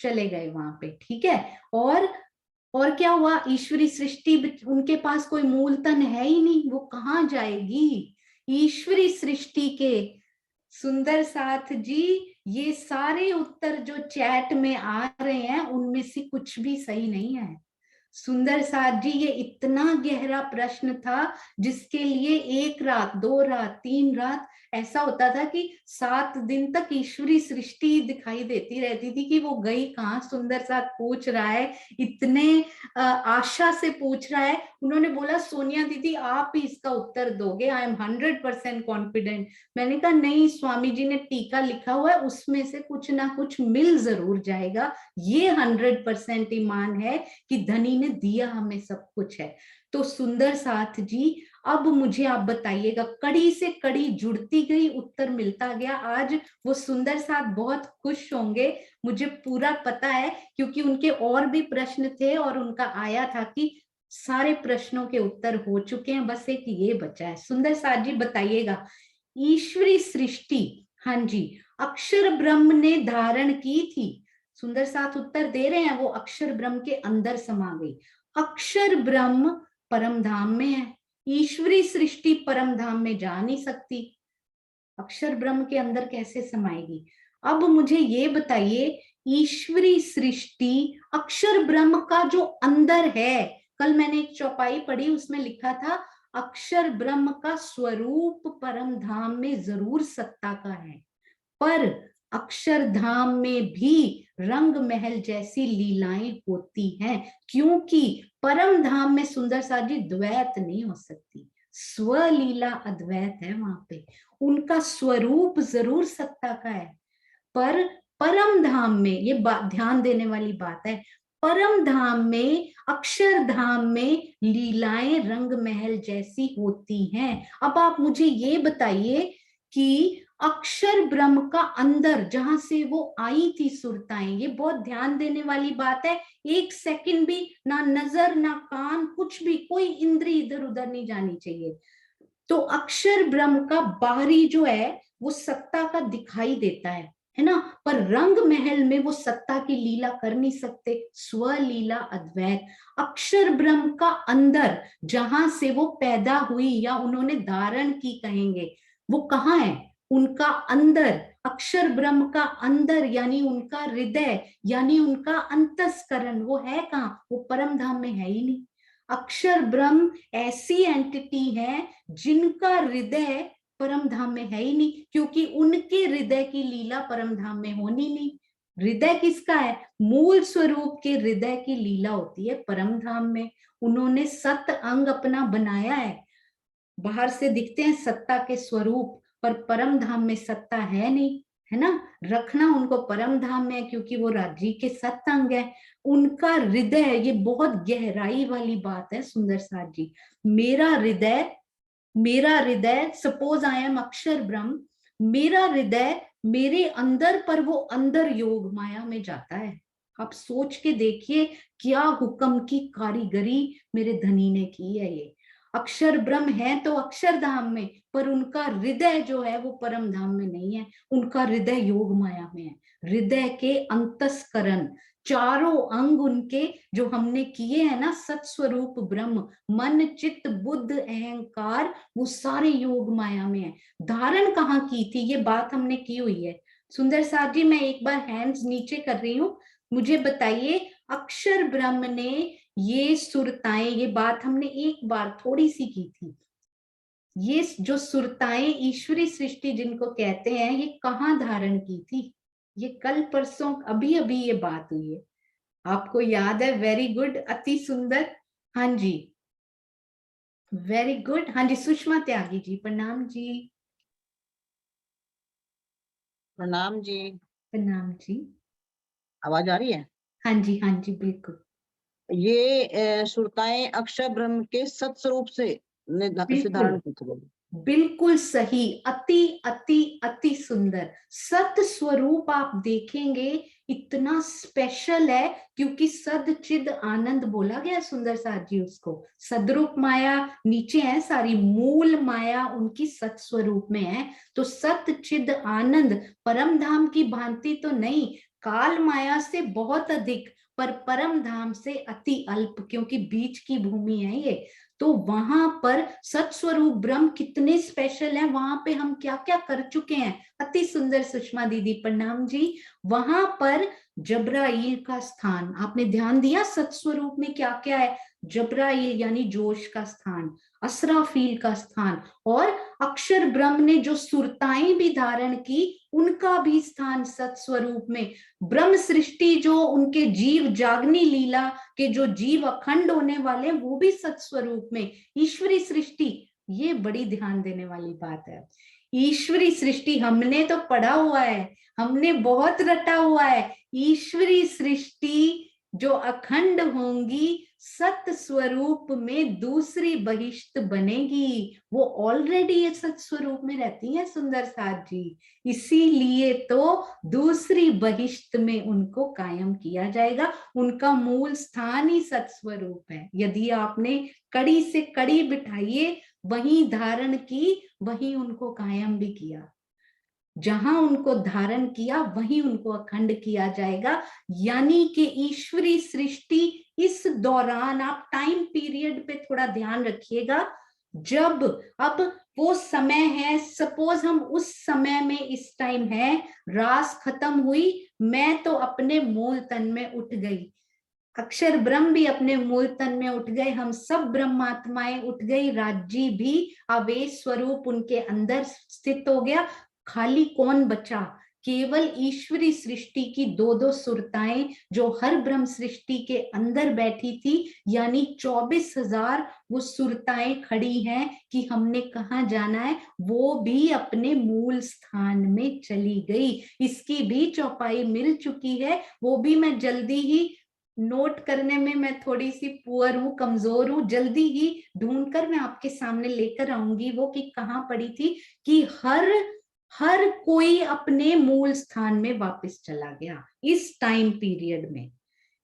चले गए वहां पे, ठीक है। और क्या हुआ? ईश्वरी सृष्टि, उनके पास कोई मूल तन है ही नहीं, वो कहाँ जाएगी? ईश्वरी सृष्टि के सुंदर साथ जी, ये सारे उत्तर जो चैट में आ रहे हैं उनमें से कुछ भी सही नहीं है सुंदर साथ जी। ये इतना गहरा प्रश्न था जिसके लिए 1 रात, 2 रात, 3 रात ऐसा होता था कि 7 दिन तक ईश्वरी सृष्टि दिखाई देती रहती थी कि वो गई कहाँ। सुंदर साथ पूछ रहा है, इतने आशा से पूछ रहा है। उन्होंने बोला सोनिया दीदी आप ही इसका उत्तर दोगे, आई एम 100% कॉन्फिडेंट। मैंने कहा नहीं, स्वामी जी ने टीका लिखा हुआ है, उसमें से कुछ ना कुछ मिल जरूर जाएगा, ये 100% ईमान है कि धनी ने दिया हमें सब कुछ है। तो सुंदर साथ जी अब मुझे आप बताइएगा, कड़ी से कड़ी जुड़ती गई, उत्तर मिलता गया। आज वो सुंदर साथ बहुत खुश होंगे, मुझे पूरा पता है, क्योंकि उनके और भी प्रश्न थे और उनका आया था कि सारे प्रश्नों के उत्तर हो चुके हैं, बस एक ये बचा है। सुंदर साथ जी बताइएगा, ईश्वरी सृष्टि, हाँ जी, अक्षर ब्रह्म ने धारण की थी। सुंदर साथ उत्तर दे रहे हैं, वो अक्षर ब्रह्म के अंदर समा गई। अक्षर ब्रह्म परम धाम में है, ईश्वरी सृष्टि परम धाम में जा नहीं सकती, अक्षर ब्रह्म के अंदर कैसे समाएगी? अब मुझे ये बताइए, ईश्वरी सृष्टि अक्षर ब्रह्म का जो अंदर है, कल मैंने एक चौपाई पढ़ी, उसमें लिखा था अक्षर ब्रह्म का स्वरूप परम धाम में जरूर सत्ता का है, पर अक्षरधाम में भी रंग महल जैसी लीलाएं होती हैं, क्योंकि परम धाम में सुंदर साथ जी द्वैत नहीं हो सकती, स्वलीला अद्वैत है वहां पे, उनका स्वरूप जरूर सत्ता का है। पर परम धाम में, ये ध्यान देने वाली बात है, परम धाम में, अक्षरधाम में लीलाएं रंग महल जैसी होती हैं। अब आप मुझे ये बताइए कि अक्षर ब्रह्म का अंदर जहां से वो आई थी सुरताएं, ये बहुत ध्यान देने वाली बात है, 1 सेकंड भी ना नजर ना कान, कुछ भी, कोई इंद्री इधर उधर नहीं जानी चाहिए। तो अक्षर ब्रह्म का बाहरी जो है वो सत्ता का दिखाई देता है ना, पर रंग महल में वो सत्ता की लीला कर नहीं सकते, स्वलीला अद्वैत। अक्षर ब्रह्म का अंदर जहां से वो पैदा हुई या उन्होंने धारण की कहेंगे, वो कहाँ है? उनका अंदर, अक्षर ब्रह्म का अंदर, यानी उनका हृदय, यानी उनका अंतस्करण, वो है कहाँ? वो परम धाम में है ही नहीं। अक्षर ब्रह्म ऐसी एंटिटी है जिनका हृदय परम धाम में है ही नहीं, क्योंकि उनके हृदय की लीला परम धाम में होनी नहीं। हृदय किसका है? मूल स्वरूप के हृदय की लीला होती है परम धाम में। उन्होंने 7 अंग अपना बनाया है, बाहर से दिखते हैं सत्ता के स्वरूप, पर परम धाम में सत्ता है नहीं, है ना, रखना उनको परम धाम में, क्योंकि वो राज्य के सत्संग है। उनका हृदय, ये बहुत गहराई वाली बात है सुंदर साथ जी, मेरा हृदय सपोज आई एम अक्षर ब्रह्म, मेरा हृदय मेरे अंदर, पर वो अंदर योग माया में जाता है। आप सोच के देखिए क्या हुक्म की कारीगरी मेरे धनी ने की है। ये अक्षर ब्रह्म है तो अक्षरधाम में, पर उनका हृदय जो है वो परम धाम में नहीं है, उनका हृदय योग माया में है। हृदय के अंतस्करण, चारों अंग उनके जो हमने किए हैं ना, सत्स्वरूप ब्रह्म, मन चित्त बुद्ध अहंकार, वो सारे योग माया में है। धारण कहाँ की थी, ये बात हमने की हुई है। सुंदर साथ जी, मैं एक बार हैंड्स नीचे कर रही हूँ, मुझे बताइए अक्षर ब्रह्म ने ये सुरताएं, ये बात हमने एक बार थोड़ी सी की थी, ये जो सुरताएं ईश्वरी सृष्टि जिनको कहते हैं, ये कहाँ धारण की थी? ये कल परसों अभी अभी ये बात हुई है, आपको याद है? वेरी गुड, अति सुंदर। हाँ जी, वेरी गुड। हाँ जी, सुषमा त्यागी जी, प्रणाम जी। प्रणाम जी। प्रणाम जी। आवाज आ रही है? हाँ जी, हाँ जी, बिल्कुल। ये सुरताएं अक्षर ब्रह्म के सत्स्वरूप से धारण की थी। बिल्कुल सही, अति अति अति सुंदर। सत स्वरूप आप देखेंगे इतना स्पेशल है, क्योंकि सद चिद आनंद बोला गया सुंदर साथ जी उसको। सदरूप माया नीचे है सारी, मूल माया उनकी सत स्वरूप में है। तो सत चिद आनंद परम धाम की भांति तो नहीं, काल माया से बहुत अधिक, पर परम धाम से अति अल्प, क्योंकि बीच की भूमि है ये। तो वहां पर सत्स्वरूप ब्रह्म कितने स्पेशल है, वहां पे हम क्या क्या कर चुके हैं। अति सुंदर सुषमा दीदी, प्रणाम जी। वहां पर जबराइल का स्थान आपने ध्यान दिया, सत्स्वरूप में क्या क्या है? जबराइल यानी जोश का स्थान, असराफील का स्थान, और अक्षर ब्रह्म ने जो सुरताएं भी धारण की उनका भी स्थान सत्स्वरूप में। ब्रह्म सृष्टि जो उनके जीव जागनी लीला के जो जीव अखंड होने वाले, वो भी सत्स्वरूप में। ईश्वरी सृष्टि, ये बड़ी ध्यान देने वाली बात है। ईश्वरी सृष्टि हमने तो पढ़ा हुआ है, हमने बहुत रटा हुआ है। ईश्वरी सृष्टि जो अखंड होंगी, सत स्वरूप में दूसरी बहिष्ठ बनेगी, वो ऑलरेडी ये सत स्वरूप में रहती है सुंदर साथ जी। इसीलिए तो दूसरी बहिष्ठ में उनको कायम किया जाएगा, उनका मूल स्थान ही सत्स्वरूप है। यदि आपने कड़ी से कड़ी बिठाइए, वहीं धारण की, वहीं उनको कायम भी किया। जहां उनको धारण किया वहीं उनको अखंड किया जाएगा। यानी कि ईश्वरी सृष्टि इस दौरान, आप टाइम पीरियड पे थोड़ा ध्यान रखिएगा, जब अब वो समय है, सपोज हम उस समय में इस टाइम है, रास खत्म हुई, मैं तो अपने मूल तन में उठ गई, अक्षर ब्रह्म भी अपने मूल तन में उठ गए, हम सब ब्रह्मात्माएं उठ गई, राज्य भी आवेश स्वरूप उनके अंदर स्थित हो गया। खाली कौन बचा? केवल ईश्वरी सृष्टि की दो दो सुरताएं जो हर ब्रह्म सृष्टि के अंदर बैठी थी, यानी 24,000 वो सुरताएं खड़ी हैं कि हमने कहाँ जाना है, वो भी अपने मूल स्थान में चली गई। इसकी भी चौपाई मिल चुकी है, वो भी मैं जल्दी ही, नोट करने में मैं थोड़ी सी पुअर हूँ, कमजोर हूँ, जल्दी ही ढूंढकर मैं आपके सामने लेकर आऊंगी वो, कि कहाँ पड़ी थी, कि हर कोई अपने मूल स्थान में वापस चला गया इस टाइम पीरियड में।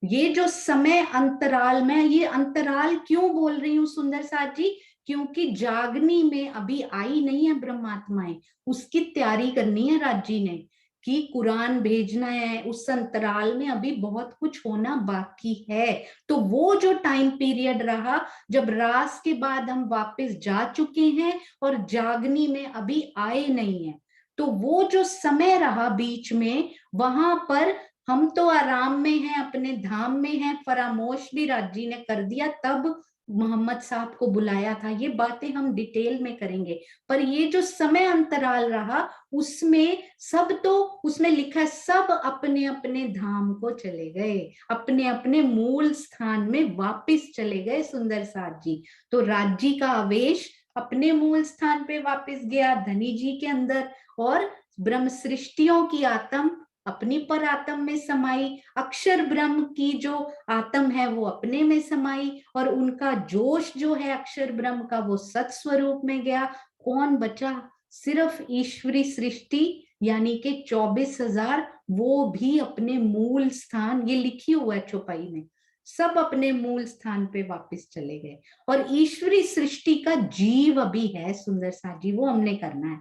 ये जो समय अंतराल में, ये अंतराल क्यों बोल रही हूँ सुंदर साथ जी? क्योंकि जागनी में अभी आई नहीं है ब्रह्मात्माएं, उसकी तैयारी करनी है राज्य ने, कि कुरान भेजना है, उस अंतराल में अभी बहुत कुछ होना बाकी है। तो वो जो टाइम पीरियड रहा, जब रास के बाद हम वापस जा चुके हैं और जागनी में अभी आए नहीं है, तो वो जो समय रहा बीच में, वहां पर हम तो आराम में हैं, अपने धाम में हैं, फरामोश भी राज्य ने कर दिया, तब मोहम्मद साहब को बुलाया था। ये बातें हम डिटेल में करेंगे, पर ये जो समय अंतराल रहा, उसमें सब, तो उसमें लिखा है सब अपने अपने धाम को चले गए, अपने अपने मूल स्थान में वापस चले गए सुंदर साथ जी। तो राज्य का आवेश अपने मूल स्थान पे वापस गया, धनी जी के अंदर, और ब्रह्म सृष्टियों की आत्म अपनी पर आत्म में समाई, अक्षर ब्रह्म की जो आत्म है वो अपने में समाई, और उनका जोश जो है अक्षर ब्रह्म का वो सत स्वरूप में गया। कौन बचा? सिर्फ ईश्वरी सृष्टि यानी कि 24,000, वो भी अपने मूल स्थान, ये लिखी हुआ है चौपाई में, सब अपने मूल स्थान पे वापस चले गए। और ईश्वरी सृष्टि का जीव अभी है सुंदर साथ जी, वो हमने करना है।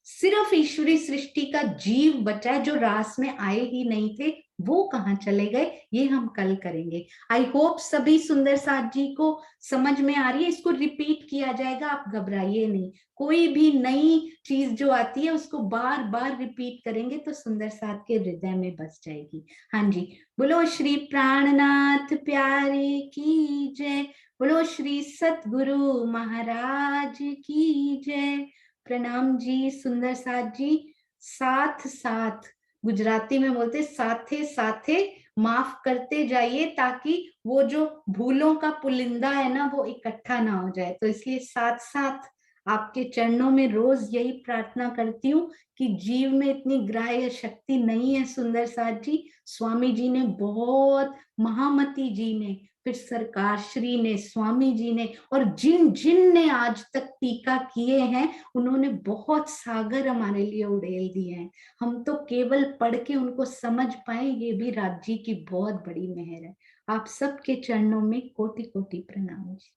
सिर्फ ईश्वरी सृष्टि का जीव बचा है, जो रास में आए ही नहीं थे, वो कहाँ चले गए, ये हम कल करेंगे। आई होप सभी सुंदर साथ जी को समझ में आ रही है। इसको रिपीट किया जाएगा, आप घबराइए नहीं। कोई भी नई चीज जो आती है उसको बार बार रिपीट करेंगे तो सुंदर साथ के हृदय में बस जाएगी। हाँ जी, बोलो श्री प्राणनाथ प्यारे की जय, बोलो श्री सतगुरु महाराज की जय। प्रणाम जी सुंदर साथ जी। साथ साथ गुजराती में बोलते साथे साथे माफ करते जाइए, ताकि वो जो भूलों का पुलिंदा है ना वो इकट्ठा ना हो जाए। तो इसलिए साथ साथ आपके चरणों में रोज यही प्रार्थना करती हूँ कि जीव में इतनी ग्राह्य शक्ति नहीं है सुंदर साथ जी। स्वामी जी ने बहुत, महामती जी ने, फिर सरकार श्री ने, स्वामी जी ने, और जिन जिन ने आज तक टीका किए हैं उन्होंने बहुत सागर हमारे लिए उड़ेल दिए हैं। हम तो केवल पढ़ के उनको समझ पाए, ये भी राज जी की बहुत बड़ी मेहर है। आप सबके चरणों में कोटि कोटि प्रणाम जी।